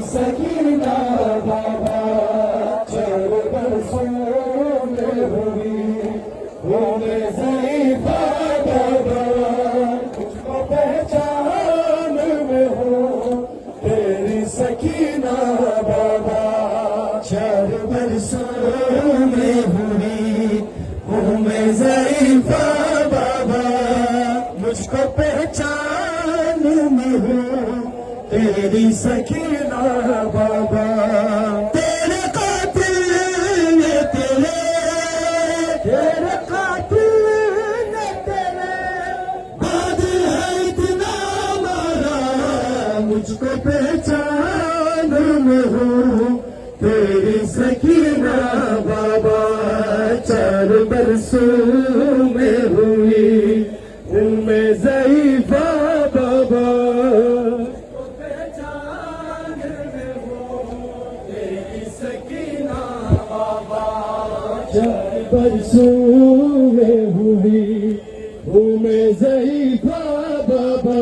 सकीना बाबा चार बरसों में हुई भूले ज़रीफ़ा बाबा तुझको पहचान में हो तेरी सकीना बाबा चार बरसों में हुई भूले ज़रीफ़ा बाबा मुझको पहचान में हो तेरी सकीना बाबा तेरे कातिल ने तेरे कातिल ने तेरे बादल है इतना मारा मुझको पहचान में हो तेरी सकीना बाबा चार बरसों में हुई उम्मे ज़रीफ़ा बाबा चार बरसों में हुई उम्मे ज़रीफ़ा बाबा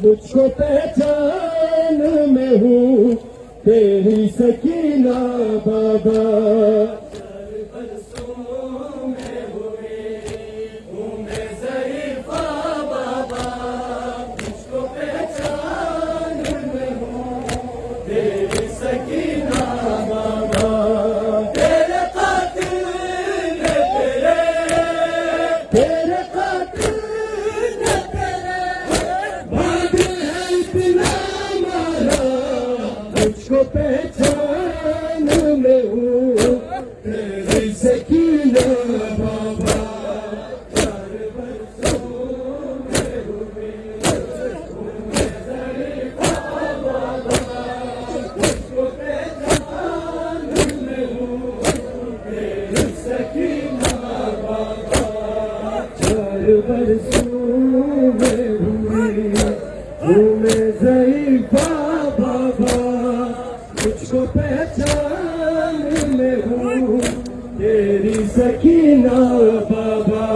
मुझको पहचान में हूँ तेरी सकीना बाबा चार बरसों में हुई उम्मे ज़रीफ़ा बाबा मुझको पहचान में हूँ तेरी सकीना बाबा तेरे कातिल ने तेरे बादल है इतना मारा मुझको पहचान में हूँ तेरी सकीना बाबा चार बरसों में हुई उम्मे ज़रीफ़ा बाबा मुझको पहचान में हूँ तेरी सकीना बाबा चार बरसों में हुई उम्मे ज़रीफ़ा बाबा मुझको पहचान में हूँ तेरी सकीना बाबा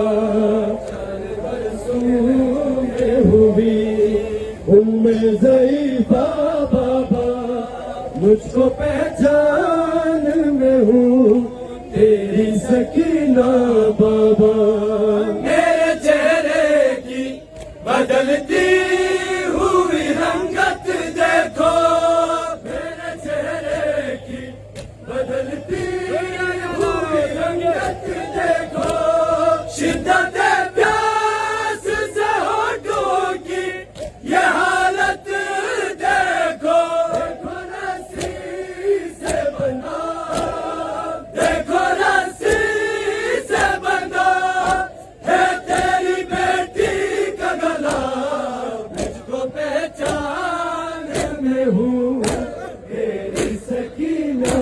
चार बरसों में हुई उम्मे ज़रीफ़ा बाबा मुझको पहचान में हूँ तेरी सकीना बाबा मेरे चेहरे की बदलती हुई रंगत देखो मेरे चेहरे की बदलती हुई रंगत देखो शिद्दत प्यास से होठों की ये हालत देखो देखो रस्सी से बंधा देखो रस्सी से बंधा है तेरी बेटी का गला मुझको पहचान में हूँ तेरी सकीना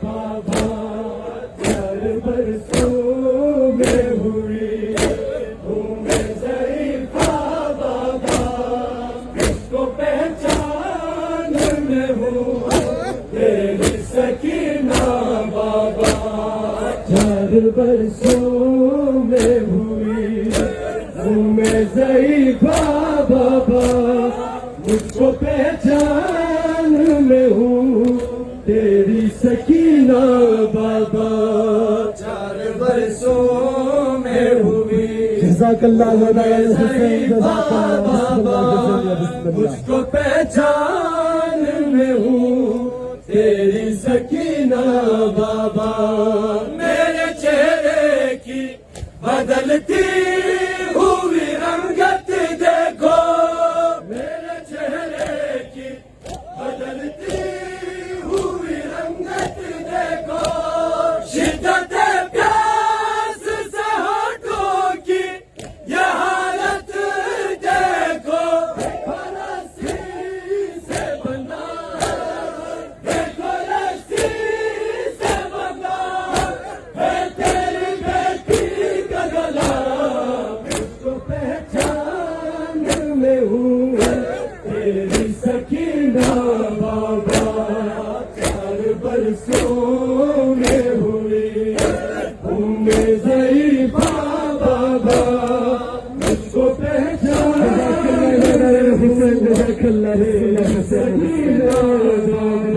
बाबा चार बरसों में हुई उम्मे ज़रीफ़ा बाबा मुझको पहचान में हूँ तेरी सकीना बाबा चार बरसों में हुई उम्मे ज़रीफ़ा बाबा मुझको पहचान में हूँ तेरी सकीना बाबा चार बरसों में हुई जज़ाकल्लाह बाबा मुझको पहचान में हूँ तेरी सकीना बाबा मेरे चेहरे की बदलती हुई रंगत देखो मेरे चेहरे की बदलती हुई रंगत देखो शिद्दत प्यास से होठों की ये हालत देखो रस्सी से रहे सकीना बाबा